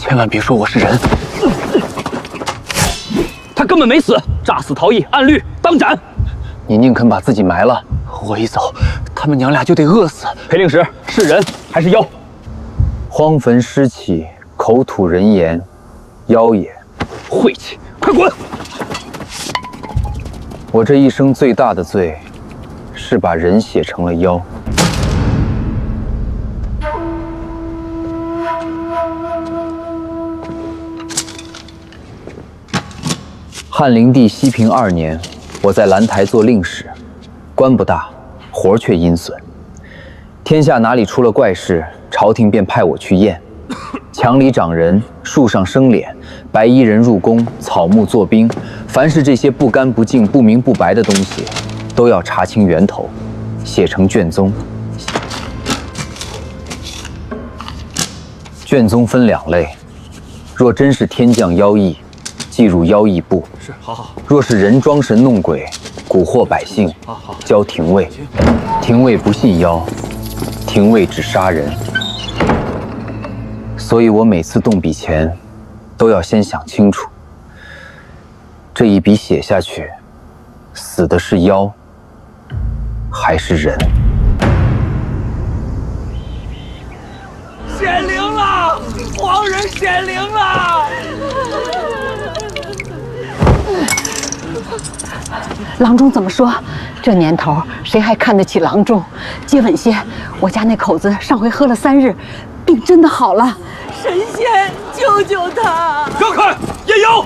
千万别说我是人。他根本没死，诈死逃逸，按律当斩。你宁肯把自己埋了，我一走，他们娘俩就得饿死。裴令史是人还是妖？荒坟尸气，口吐人言，妖也。晦气，快滚！我这一生最大的罪，是把人写成了妖。汉灵帝熙平2年，我在兰台做令史，官不大，活却阴损。天下哪里出了怪事，朝廷便派我去验。墙里长人，树上生敛，白衣人入宫，草木作冰，凡是这些不干不净、不明不白的东西，都要查清源头，写成卷宗。卷宗分2类，若真是天降妖异，记入妖异部；好；若是人装神弄鬼，蛊惑百姓，交廷尉。廷尉不信妖，廷尉只杀人。所以我每次动笔前，都要先想清楚，这一笔写下去，死的是妖，还是人？显灵了，皇人显灵了！郎中怎么说？这年头谁还看得起郎中？接吻些，我家那口子上回喝了3日，病真的好了。神仙，救救他！让开，验妖！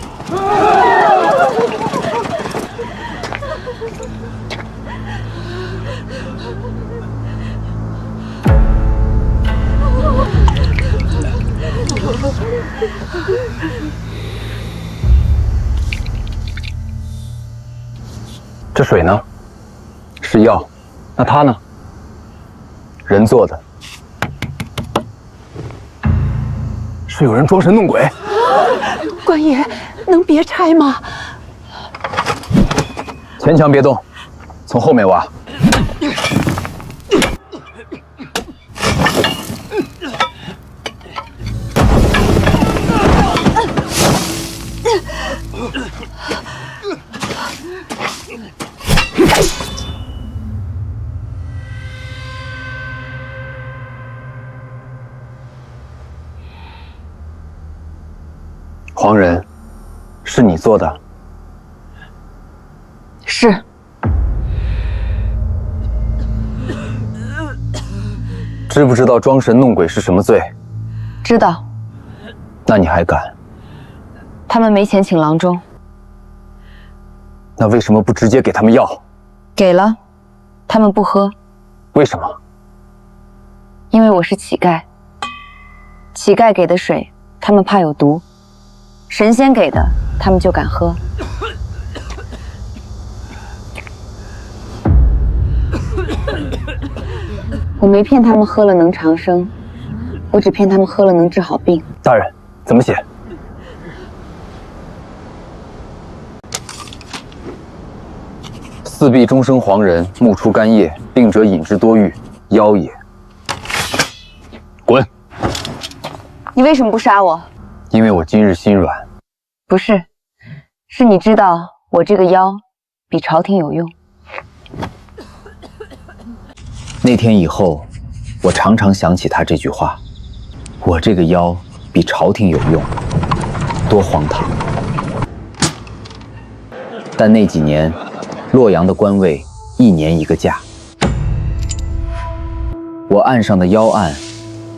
这水呢？是药，那它呢？人做的。是有人装神弄鬼。官爷，能别拆吗？前墙别动，从后面挖。皇人，是你做的？是。知不知道装神弄鬼是什么罪？知道。那你还敢？他们没钱请郎中。那为什么不直接给他们药？给了，他们不喝。为什么？因为我是乞丐。乞丐给的水，他们怕有毒。神仙给的，他们就敢喝。我没骗他们喝了能长生，我只骗他们喝了能治好病。大人，怎么写？四壁终生黄人，目出干叶，病者饮之多愈，妖也。滚！你为什么不杀我？因为我今日心软。不是，是你知道我这个妖比朝廷有用。那天以后，我常常想起他这句话：我这个妖比朝廷有用，多荒唐！但那几年，洛阳的官位1年1个价，我岸上的妖案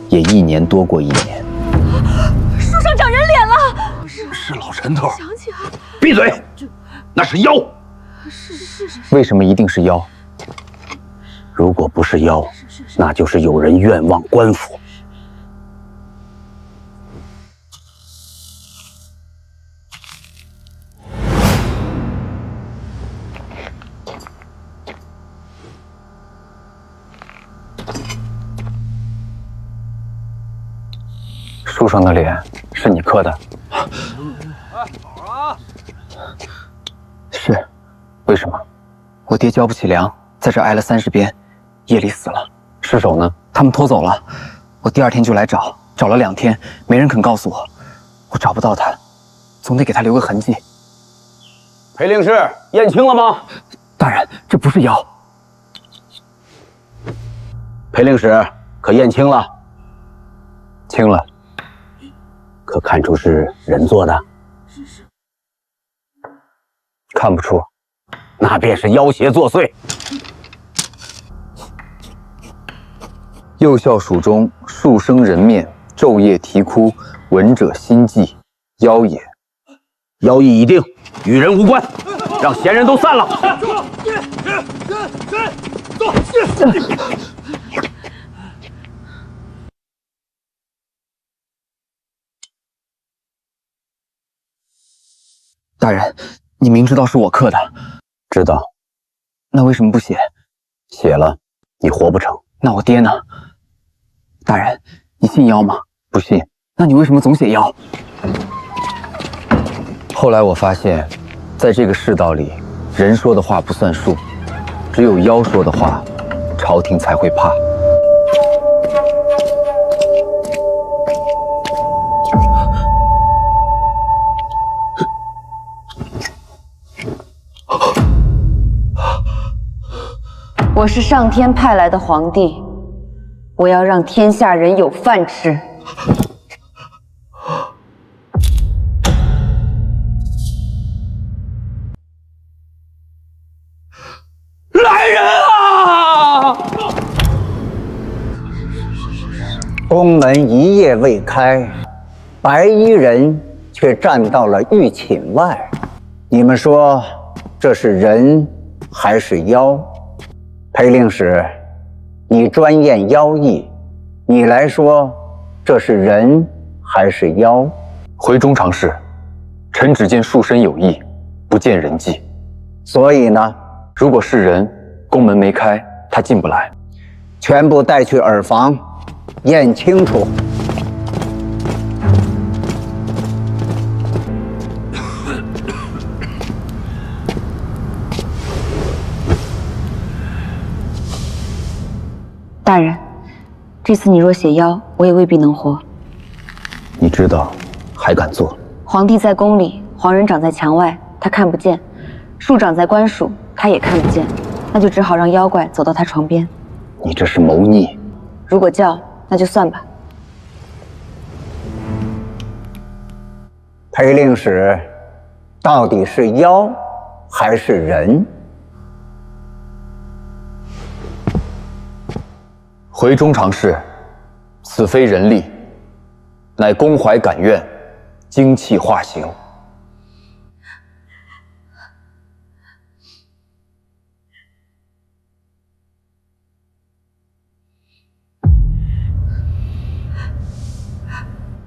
也1年多过1年。树上长人脸了！是老陈头。想起来，闭嘴！那是妖。为什么一定是妖？如果不是妖，那就是有人愿望官府。树上的脸是你刻的？是。为什么？我爹交不起粮，在这挨了30鞭，夜里死了。尸首呢？他们拖走了。我第2天就来找，找了2天，没人肯告诉我。我找不到他，总得给他留个痕迹。裴令师，验清了吗？大人，这不是妖。裴令使，可验清了？清了。可看出是人做的？看不出。那便是妖邪作祟。右校署中数生人面，昼夜啼哭，闻者心悸，妖也。妖意已定，与人无关，让闲人都散了。大人，你明知道是我刻的，知道，那为什么不写？写了，你活不成。那我爹呢？大人，你信妖吗？不信。那你为什么总写妖？后来我发现，在这个世道里，人说的话不算数，只有妖说的话，朝廷才会怕。我是上天派来的皇帝，我要让天下人有饭吃。来人啊！宫门一夜未开，白衣人却站到了御寝外。你们说这是人还是妖？裴令使，你专验妖异，你来说这是人还是妖？回中常侍，臣只见树身有异，不见人迹。所以呢？如果是人，宫门没开，他进不来。全部带去耳房，验清楚。大人，这次你若写妖，我也未必能活。你知道，还敢做？皇帝在宫里，皇人长在墙外，他看不见；庶长在官署，他也看不见。那就只好让妖怪走到他床边。你这是谋逆。如果叫，那就算吧。裴令使，到底是妖还是人？回中常侍，此非人力，乃宫怀感愿，精气化形。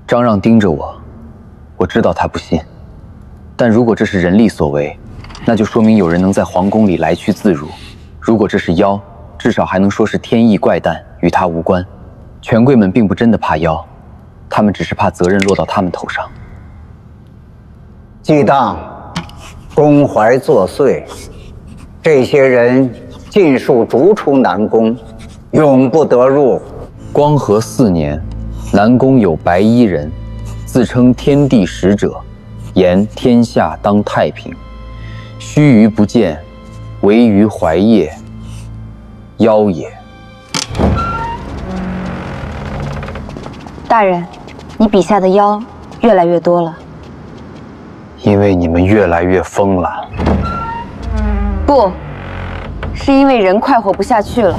张让盯着我，我知道他不信。但如果这是人力所为，那就说明有人能在皇宫里来去自如。如果这是妖，至少还能说是天意怪诞，与他无关。权贵们并不真的怕妖，他们只是怕责任落到他们头上。既当宫怀作祟，这些人尽数逐出南宫，永不得入。光和4年，南宫有白衣人，自称天地使者，言天下当太平。须臾不见，惟余怀夜，妖也。大人，你笔下的妖越来越多了。因为你们越来越疯了。不，是因为人快活不下去了。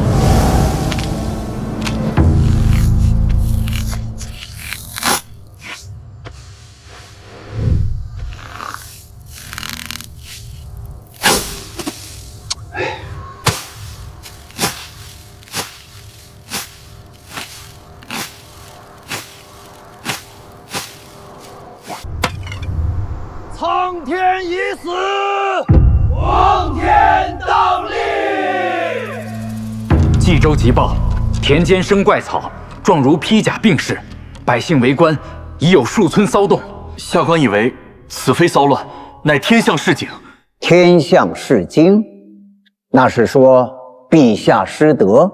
苍天已死，黄天当立。冀州急报，田间生怪草，状如披甲病逝，百姓围观，已有数村骚动。下官以为此非骚乱，乃天象示警。天象示惊，那是说陛下失德，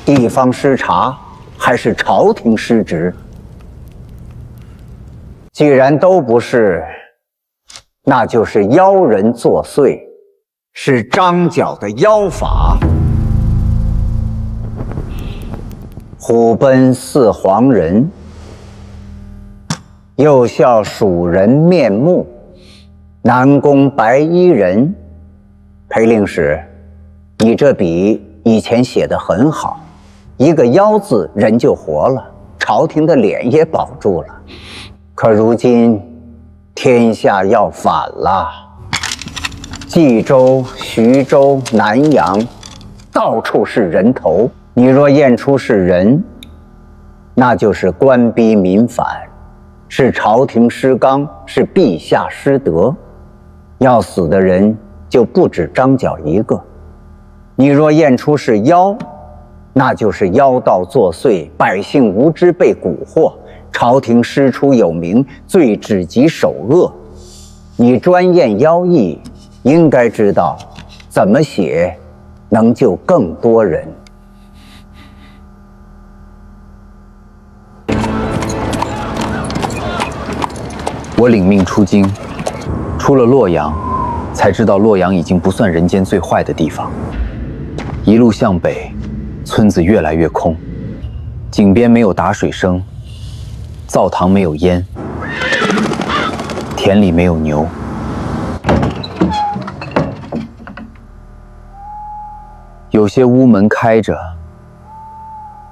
地方失察，还是朝廷失职？既然都不是，那就是妖人作祟，是张角的妖法。虎奔似黄人，又笑蜀人面目，南宫白衣人。裴令史，你这笔以前写得很好，一个妖字人就活了，朝廷的脸也保住了。可如今天下要反了，冀州、徐州、南阳，到处是人头。你若验出是人，那就是官逼民反，是朝廷失纲，是陛下失德。要死的人就不止张角一个。你若验出是妖，那就是妖道作祟，百姓无知被蛊惑，朝廷师出有名，罪只及首恶。你专验妖异，应该知道怎么写能救更多人。我领命出京，出了洛阳，才知道洛阳已经不算人间最坏的地方。一路向北，村子越来越空，井边没有打水声，灶堂没有烟，田里没有牛。有些屋门开着，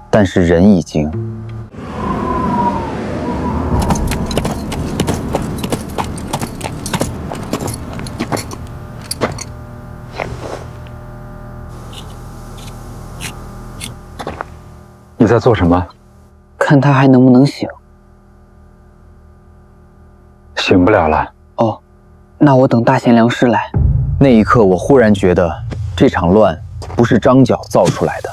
但是人已经……你在做什么？看他还能不能醒。醒不了了。哦，那我等大贤良师来。那一刻，我忽然觉得这场乱不是张角造出来的，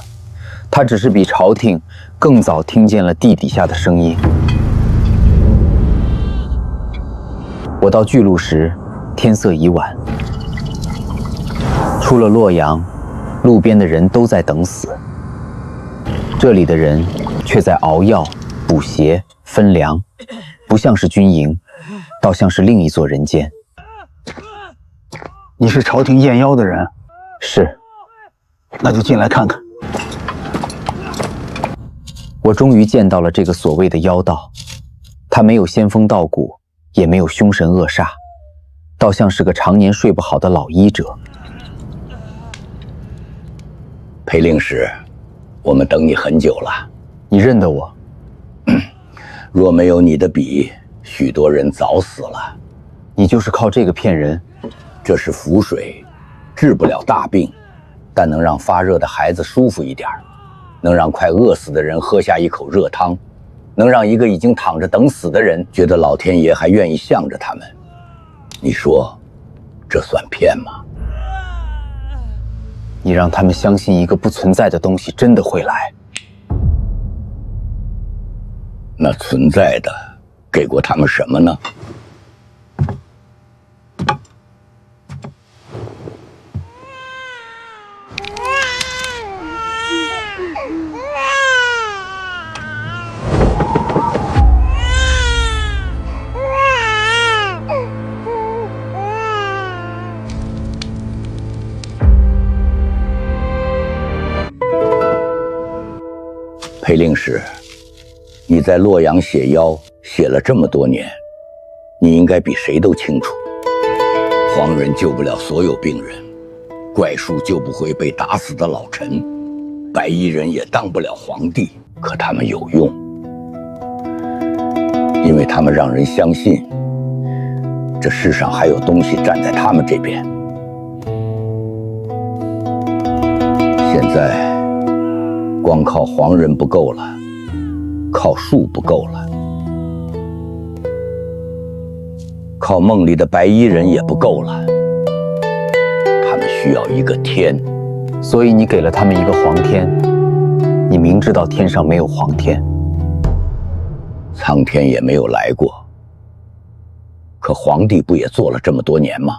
他只是比朝廷更早听见了地底下的声音。我到巨鹿时，天色已晚。出了洛阳，路边的人都在等死。这里的人却在熬药、补鞋、分粮，不像是军营，倒像是另一座人间。你是朝廷验妖的人？是。那就进来看看。我终于见到了这个所谓的妖道，他没有仙风道骨，也没有凶神恶煞，倒像是个常年睡不好的老医者。裴令史，我们等你很久了。你认得我？若没有你的笔，许多人早死了。你就是靠这个骗人？这是符水，治不了大病，但能让发热的孩子舒服一点，能让快饿死的人喝下一口热汤，能让一个已经躺着等死的人觉得老天爷还愿意向着他们。你说，这算骗吗？你让他们相信一个不存在的东西真的会来。那存在的给过他们什么呢？裴令史，你在洛阳写妖写了这么多年，你应该比谁都清楚，黄人救不了所有病人，怪术救不回被打死的老臣，白衣人也当不了皇帝，可他们有用，因为他们让人相信，这世上还有东西站在他们这边。现在光靠黄人不够了，靠术不够了，靠梦里的白衣人也不够了，他们需要一个天。所以你给了他们一个黄天，你明知道天上没有黄天。苍天也没有来过，可皇帝不也做了这么多年吗？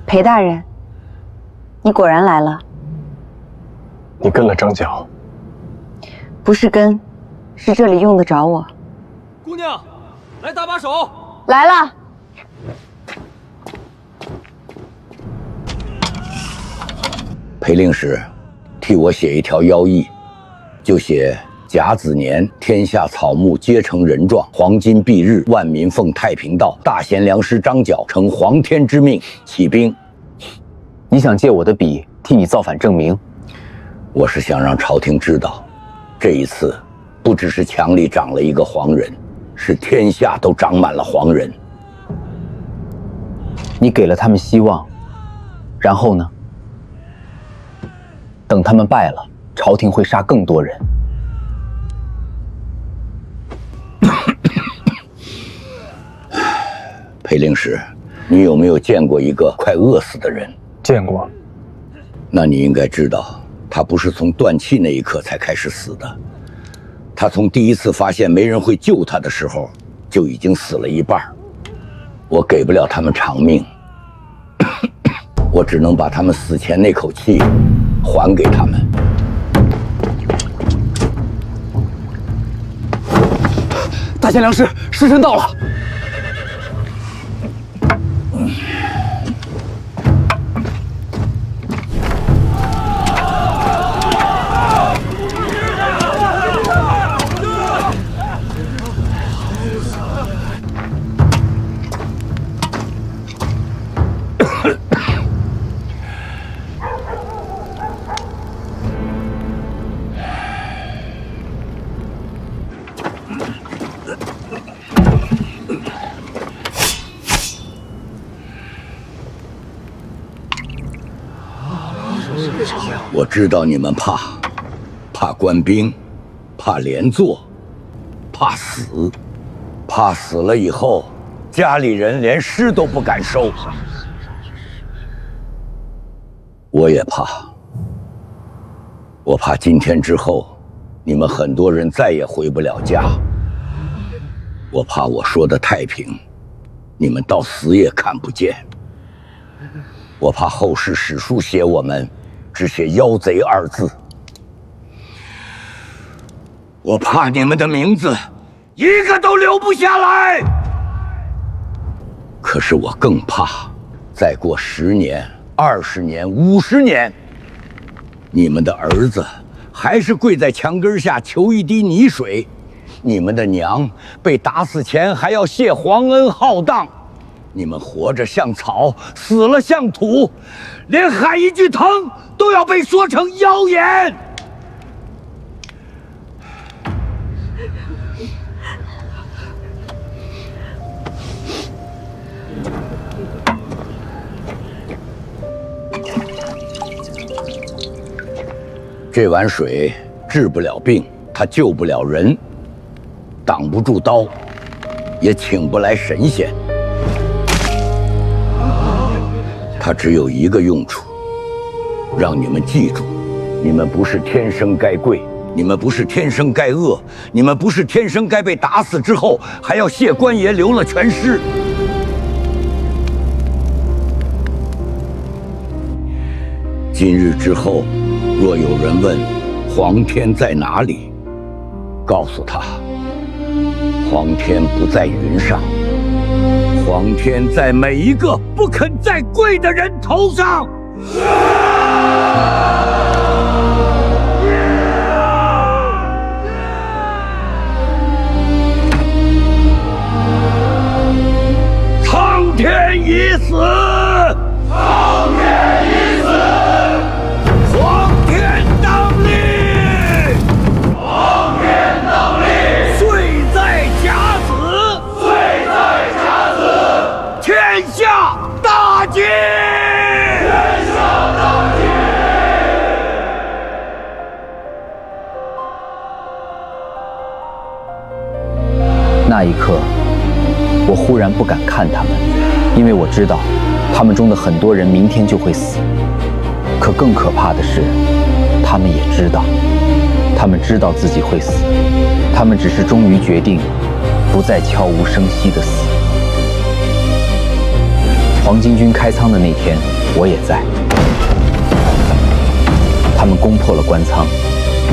裴大人，你果然来了。你跟了张角？不是跟，是这里用得着我。姑娘，来搭把手。来了。裴令史，替我写一条妖意，就写甲子年，天下草木皆成人状，黄金蔽日，万民奉太平道。大贤良师张角承皇天之命起兵。你想借我的笔替你造反证明？我是想让朝廷知道，这一次不只是墙里长了一个黄人，是天下都长满了黄人。你给了他们希望，然后呢？等他们败了，朝廷会杀更多人。裴令史，你有没有见过一个快饿死的人？见过。那你应该知道，他不是从断气那一刻才开始死的，他从第一次发现没人会救他的时候，就已经死了一半。我给不了他们长命，我只能把他们死前那口气还给他们。大贤良师，时辰到了。我知道你们怕官兵，怕连坐，怕死，怕死了以后家里人连尸都不敢收。我也怕，我怕今天之后你们很多人再也回不了家。我怕我说的太平，你们到死也看不见。我怕后世史书写我们只写妖贼二字，我怕你们的名字一个都留不下来。可是我更怕，再过10年、20年、50年，你们的儿子还是跪在墙根下求一滴泥水，你们的娘被打死前还要谢皇恩浩荡。你们活着像草，死了像土，连喊一句疼都要被说成妖言。这碗水治不了病，它救不了人，挡不住刀，也请不来神仙。它只有一个用处，让你们记住，你们不是天生该跪，你们不是天生该饿，你们不是天生该被打死之后还要谢官爷留了全尸。今日之后，若有人问皇天在哪里，告诉他，皇天不在云上，皇天在每一个不肯再跪的人头上。苍天已死，苍天已死，皇天当立，皇天当立，岁在甲子，岁在甲子，天下大吉，天下大吉。那一刻，我忽然不敢看他们，因为我知道，他们中的很多人明天就会死。可更可怕的是，他们也知道，他们知道自己会死，他们只是终于决定，不再悄无声息地死。黄巾军开仓的那天，我也在。他们攻破了官仓，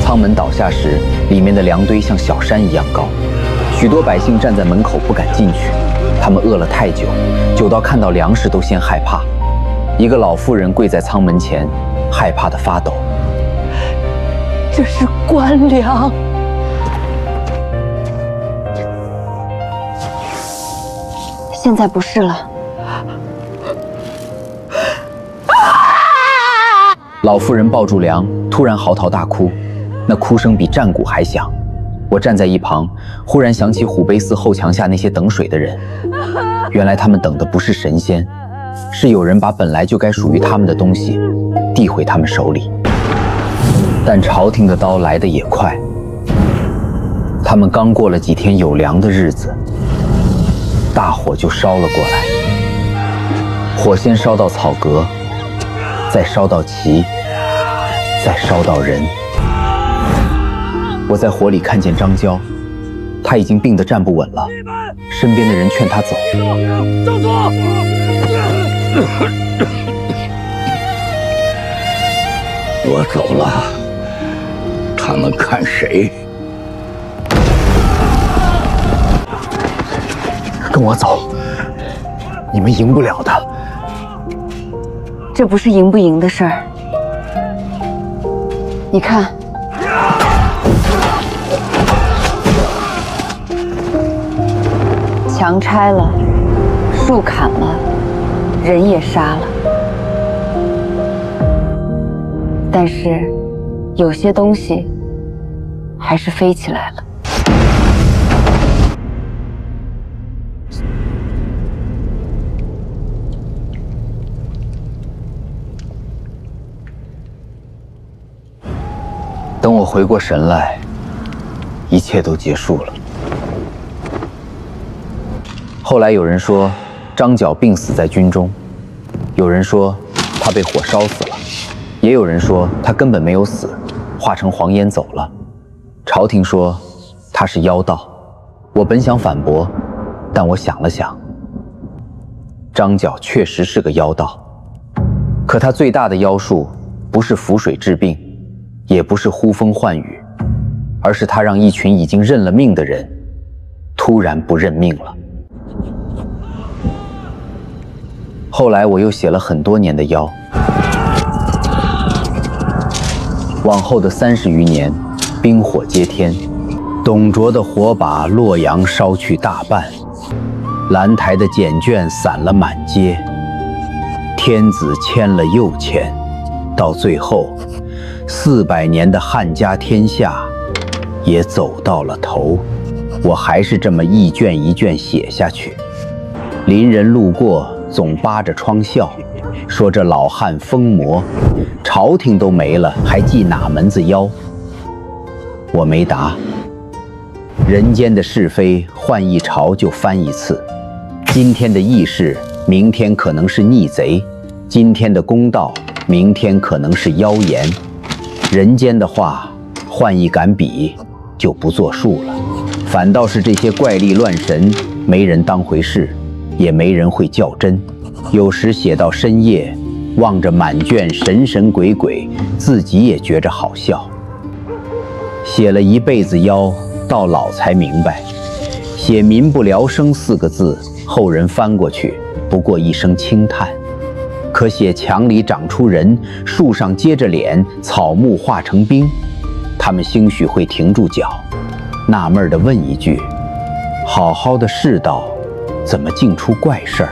仓门倒下时，里面的粮堆像小山一样高，许多百姓站在门口不敢进去。他们饿了太久，久到看到粮食都先害怕。一个老妇人跪在仓门前，害怕得发抖。这是官粮。现在不是了。老妇人抱住粮，突然嚎啕大哭，那哭声比战鼓还响。我站在一旁，忽然想起虎碑寺后墙下那些等水的人，原来他们等的不是神仙，是有人把本来就该属于他们的东西递回他们手里。但朝廷的刀来得也快，他们刚过了几天有粮的日子，大火就烧了过来。火先烧到草阁，再烧到旗，再烧到人。我在火里看见张娇，他已经病得站不稳了，身边的人劝他走。张总，我走了，他们看谁？跟我走，你们赢不了的。这不是赢不赢的事儿。你看，墙拆了，树砍了，人也杀了。但是，有些东西还是飞起来了。等我回过神来，一切都结束了。后来有人说张角病死在军中，有人说他被火烧死了，也有人说他根本没有死，化成黄烟走了。朝廷说他是妖道，我本想反驳，但我想了想，张角确实是个妖道，可他最大的妖术不是符水治病，也不是呼风唤雨，而是他让一群已经认了命的人突然不认命了。后来我又写了很多年的妖，往后的30余年，冰火接天，董卓的火把洛阳烧去大半，兰台的简卷散了满街，天子签了又签，到最后400年的汉家天下也走到了头。我还是这么一卷一卷写下去，邻人路过总扒着窗笑，说这老汉疯魔，朝廷都没了，还记哪门子妖？我没答。人间的是非，换一朝就翻一次。今天的义士，明天可能是逆贼；今天的公道，明天可能是妖言。人间的话，换一杆笔就不作数了。反倒是这些怪力乱神，没人当回事，也没人会较真。有时写到深夜，望着满卷神神鬼鬼，自己也觉着好笑。写了一辈子妖，到老才明白，写民不聊生4个字，后人翻过去不过一声轻叹。可写墙里长出人，树上结着脸，草木化成冰，他们兴许会停住脚，纳闷地问一句：好好的世道，怎么竟出怪事儿？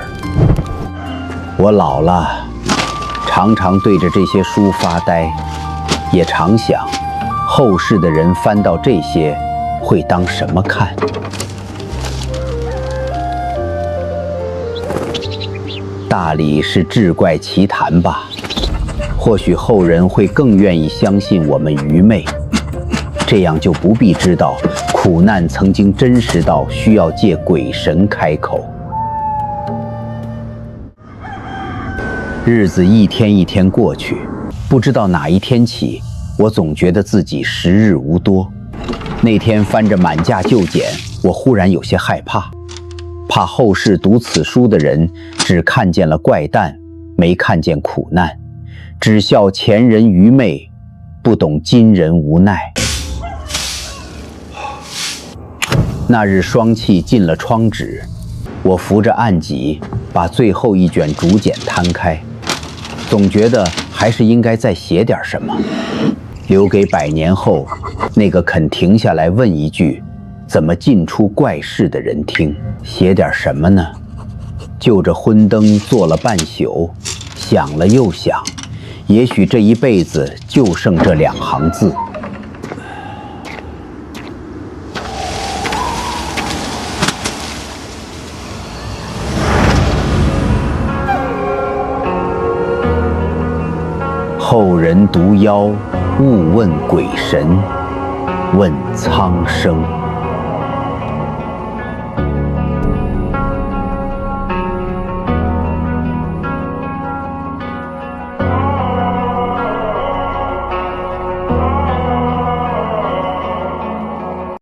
我老了，常常对着这些书发呆，也常想，后世的人翻到这些，会当什么看？大理是志怪奇谈吧，或许后人会更愿意相信我们愚昧，这样就不必知道苦难曾经真实到需要借鬼神开口。日子一天一天过去，不知道哪一天起，我总觉得自己时日无多。那天翻着满架旧简，我忽然有些害怕，怕后世读此书的人只看见了怪诞，没看见苦难，只笑前人愚昧，不懂今人无奈。那日霜气进了窗纸，我扶着案几，把最后一卷竹简摊开，总觉得还是应该再写点什么，留给100年后那个肯停下来问一句怎么进出怪事的人听。写点什么呢？就着昏灯坐了半宿，想了又想，也许这一辈子就剩这2行字。后人独妖，勿问鬼神，问苍生。